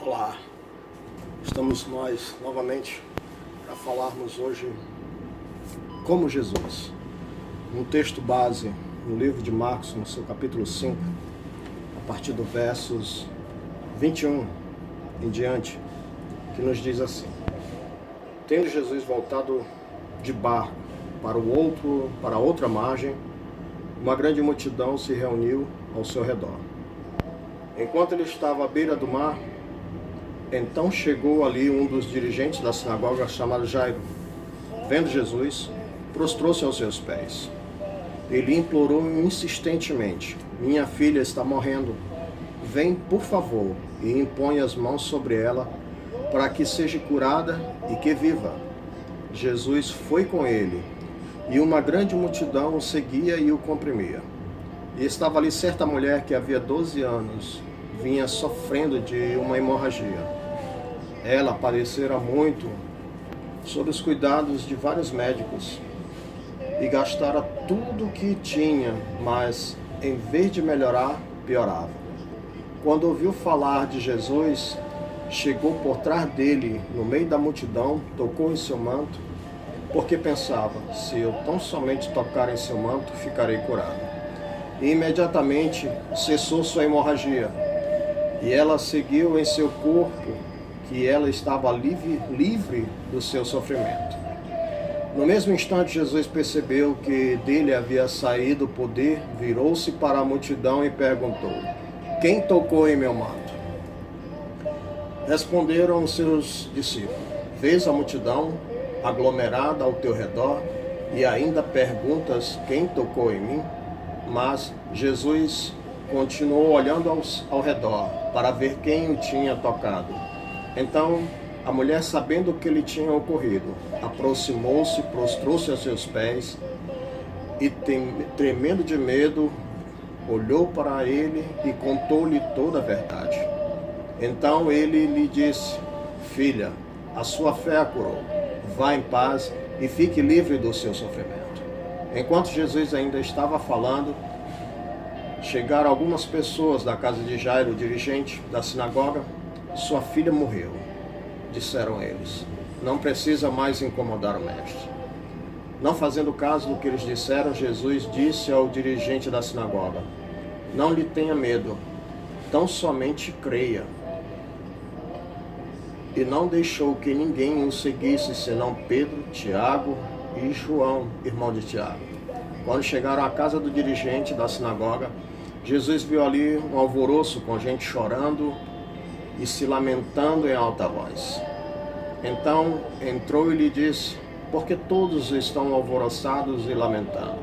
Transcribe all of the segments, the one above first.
Olá, estamos nós novamente para falarmos hoje como Jesus. Um texto base no livro de Marcos, no seu capítulo 5, a partir do versos 21 em diante, que nos diz assim: Tendo Jesus voltado de barco para outra margem, uma grande multidão se reuniu ao seu redor. Enquanto ele estava à beira do mar, então chegou ali um dos dirigentes da sinagoga, chamado Jairo. Vendo Jesus, prostrou-se aos seus pés. Ele implorou insistentemente: Minha filha está morrendo. Vem, por favor, e impõe as mãos sobre ela, para que seja curada e que viva. Jesus foi com ele, e uma grande multidão o seguia e o comprimia. E estava ali certa mulher que havia 12 anos vinha sofrendo de uma hemorragia. Ela padecera muito sob os cuidados de vários médicos e gastara tudo o que tinha, mas em vez de melhorar, piorava. Quando ouviu falar de Jesus, chegou por trás dele, no meio da multidão, tocou em seu manto, porque pensava: se eu tão somente tocar em seu manto, ficarei curado. E imediatamente cessou sua hemorragia, e ela seguiu em seu corpo que ela estava livre do seu sofrimento. No mesmo instante, Jesus percebeu que dele havia saído o poder, virou-se para a multidão e perguntou: Quem tocou em meu manto? Responderam os seus discípulos: Vês a multidão aglomerada ao teu redor e ainda perguntas: Quem tocou em mim? Mas Jesus continuou olhando ao redor para ver quem o tinha tocado. Então a mulher, sabendo o que lhe tinha ocorrido, aproximou-se, prostrou-se aos seus pés e, tremendo de medo, olhou para ele e contou-lhe toda a verdade. Então ele lhe disse: Filha, a sua fé a curou. Vá em paz e fique livre do seu sofrimento. Enquanto Jesus ainda estava falando, chegaram algumas pessoas da casa de Jairo, o dirigente da sinagoga. Sua filha morreu, disseram eles. Não precisa mais incomodar o mestre. Não fazendo caso do que eles disseram, Jesus disse ao dirigente da sinagoga: Não lhe tenha medo, tão somente creia. E não deixou que ninguém o seguisse, senão Pedro, Tiago e João, irmão de Tiago. Quando chegaram à casa do dirigente da sinagoga, Jesus viu ali um alvoroço, com gente chorando e se lamentando em alta voz. Então entrou e lhe disse: Por que todos estão alvoroçados e lamentando?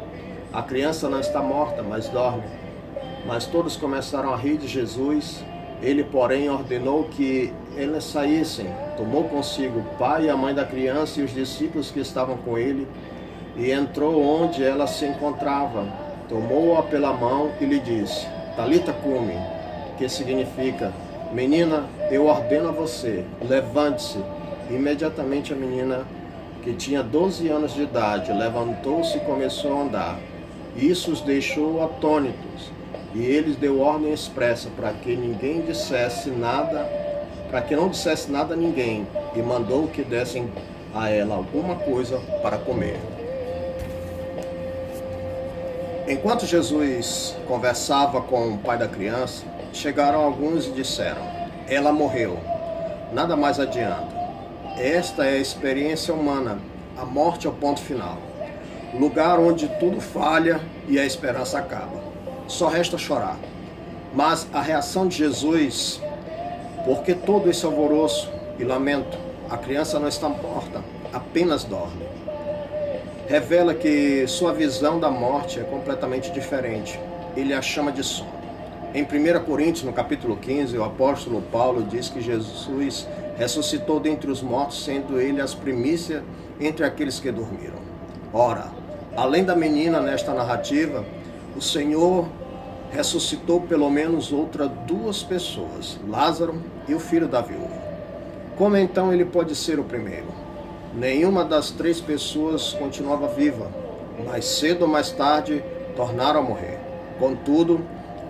A criança não está morta, mas dorme. Mas todos começaram a rir de Jesus. Ele, porém, ordenou que eles saíssem. Tomou consigo o pai e a mãe da criança e os discípulos que estavam com ele, e entrou onde ela se encontrava. Tomou-a pela mão e lhe disse: Talita cumi, que significa: Menina, eu ordeno a você, levante-se. Imediatamente a menina, que tinha 12 anos de idade, levantou-se e começou a andar. Isso os deixou atônitos, e eles deu ordem expressa para que não dissesse nada a ninguém, e mandou que dessem a ela alguma coisa para comer. Enquanto Jesus conversava com o pai da criança, chegaram alguns e disseram: Ela morreu, nada mais adianta. Esta é a experiência humana, a morte é o ponto final, lugar onde tudo falha e a esperança acaba. Só resta chorar. Mas a reação de Jesus: Por que todo esse alvoroço e lamento? A criança não está morta, apenas dorme. Revela que sua visão da morte é completamente diferente. Ele a chama de sono. Em 1 Coríntios, no capítulo 15, o apóstolo Paulo diz que Jesus ressuscitou dentre os mortos, sendo ele as primícias entre aqueles que dormiram. Ora, além da menina nesta narrativa, o Senhor ressuscitou pelo menos outras 2 pessoas, Lázaro e o filho da viúva. Como então ele pode ser o primeiro? Nenhuma das 3 pessoas continuava viva, mas cedo ou mais tarde tornaram a morrer. Contudo,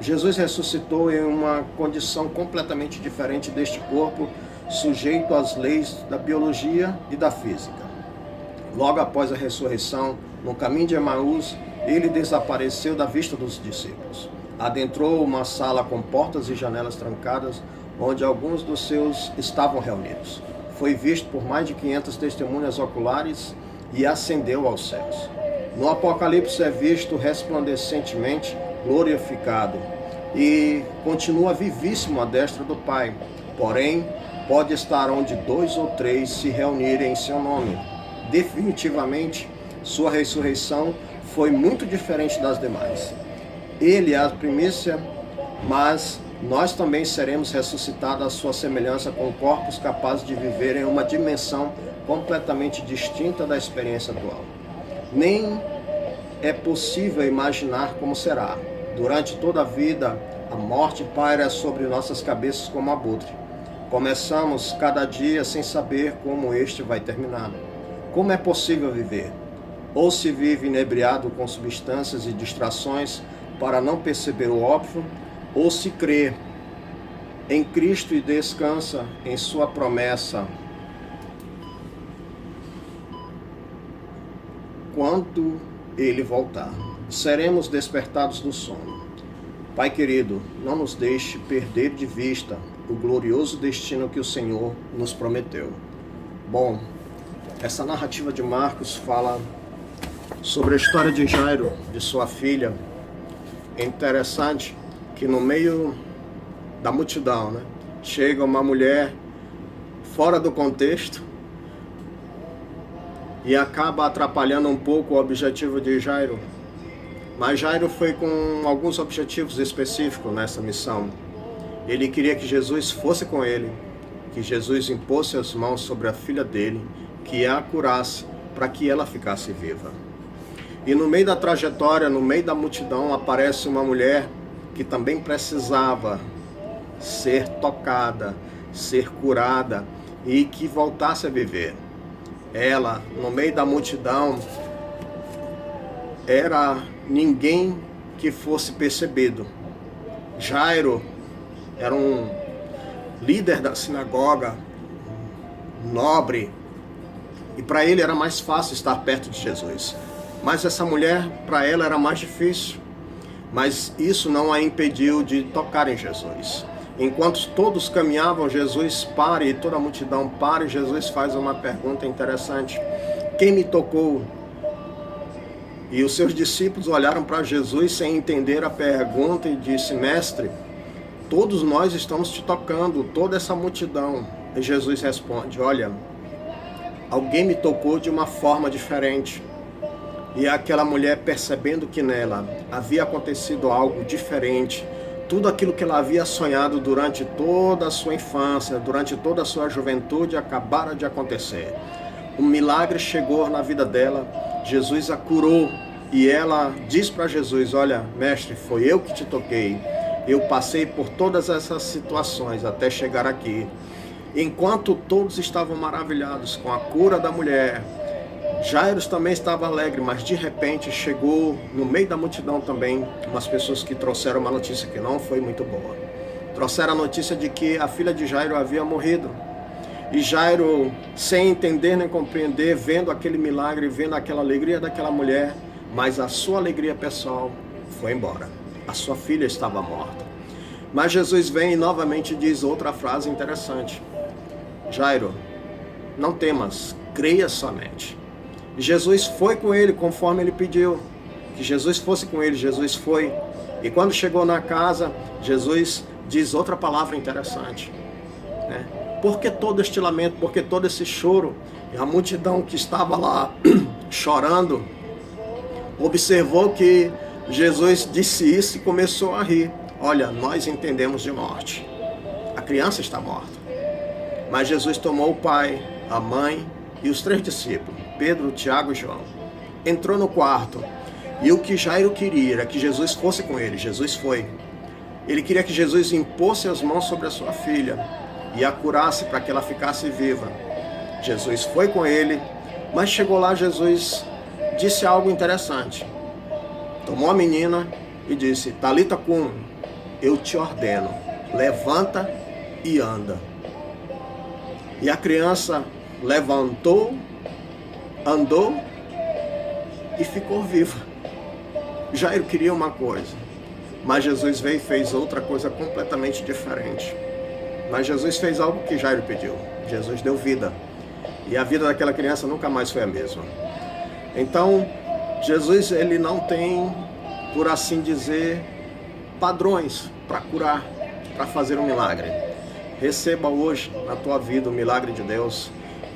Jesus ressuscitou em uma condição completamente diferente deste corpo, sujeito às leis da biologia e da física. Logo após a ressurreição, no caminho de Emaús, ele desapareceu da vista dos discípulos. Adentrou uma sala com portas e janelas trancadas, onde alguns dos seus estavam reunidos. Foi visto por mais de 500 testemunhas oculares e ascendeu aos céus. No Apocalipse é visto resplandecentemente glorificado e continua vivíssimo à destra do Pai. Porém, pode estar onde 2 ou 3 se reunirem em seu nome. Definitivamente, sua ressurreição foi muito diferente das demais. Ele é a primícia, mas nós também seremos ressuscitados à sua semelhança, com corpos capazes de viver em uma dimensão completamente distinta da experiência atual. Nem é possível imaginar como será. Durante toda a vida, a morte paira sobre nossas cabeças como abutre. Começamos cada dia sem saber como este vai terminar. Como é possível viver? Ou se vive inebriado com substâncias e distrações para não perceber o óbvio, ou se crê em Cristo e descansa em sua promessa. Quando ele voltar, seremos despertados do sono. Pai querido, não nos deixe perder de vista o glorioso destino que o Senhor nos prometeu. Bom, essa narrativa de Marcos fala sobre a história de Jairo, de sua filha. É interessante que no meio da multidão, chega uma mulher fora do contexto e acaba atrapalhando um pouco o objetivo de Jairo. Mas Jairo foi com alguns objetivos específicos nessa missão. Ele queria que Jesus fosse com ele, que Jesus impôsse as mãos sobre a filha dele, que a curasse para que ela ficasse viva. E no meio da trajetória, no meio da multidão, aparece uma mulher que também precisava ser tocada, ser curada e que voltasse a viver. Ela, no meio da multidão, era ninguém que fosse percebido. Jairo era um líder da sinagoga, nobre, e para ele era mais fácil estar perto de Jesus. Mas essa mulher, para ela, era mais difícil. Mas isso não a impediu de tocar em Jesus. Enquanto todos caminhavam, Jesus para e toda a multidão para, e Jesus faz uma pergunta interessante: quem me tocou? E os seus discípulos olharam para Jesus sem entender a pergunta e disse: mestre, todos nós estamos te tocando, toda essa multidão. E Jesus responde: olha, alguém me tocou de uma forma diferente. E aquela mulher, percebendo que nela havia acontecido algo diferente, tudo aquilo que ela havia sonhado durante toda a sua infância, durante toda a sua juventude, acabara de acontecer. Um milagre chegou na vida dela, Jesus a curou, e ela diz para Jesus: olha, mestre, foi eu que te toquei, eu passei por todas essas situações até chegar aqui. Enquanto todos estavam maravilhados com a cura da mulher, Jairo também estava alegre, mas de repente chegou no meio da multidão também umas pessoas que trouxeram uma notícia que não foi muito boa. Trouxeram a notícia de que a filha de Jairo havia morrido. E Jairo, sem entender nem compreender, vendo aquele milagre, vendo aquela alegria daquela mulher, mas a sua alegria pessoal foi embora. A sua filha estava morta. Mas Jesus vem e novamente diz outra frase interessante: Jairo, não temas, creia somente. E Jesus foi com ele conforme ele pediu, que Jesus fosse com ele. Jesus foi. E quando chegou na casa, Jesus diz outra palavra interessante, Por que todo este lamento? Por que todo esse choro? E a multidão que estava lá chorando observou que Jesus disse isso e começou a rir. Olha, nós entendemos de morte. A criança está morta. Mas Jesus tomou o pai, a mãe e os 3 discípulos, Pedro, Tiago e João. Entrou no quarto. E o que Jairo queria era que Jesus fosse com ele. Jesus foi. Ele queria que Jesus impôsse as mãos sobre a sua filha e a curasse para que ela ficasse viva. Jesus foi com ele, mas chegou lá, Jesus disse algo interessante. Tomou a menina e disse: Talita cum, eu te ordeno, levanta e anda. E a criança levantou, andou e ficou viva. Jairo queria uma coisa, mas Jesus veio e fez outra coisa completamente diferente. Mas Jesus fez algo que Jairo pediu. Jesus deu vida. E a vida daquela criança nunca mais foi a mesma. Então, Jesus, ele não tem, por assim dizer, padrões para curar, para fazer um milagre. Receba hoje na tua vida o milagre de Deus,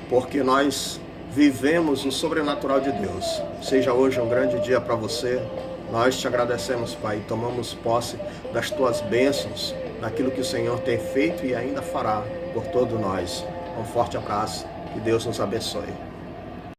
porque nós vivemos o sobrenatural de Deus. Seja hoje um grande dia para você. Nós te agradecemos, Pai, e tomamos posse das tuas bênçãos, daquilo que o Senhor tem feito e ainda fará por todos nós. Um forte abraço, que Deus nos abençoe.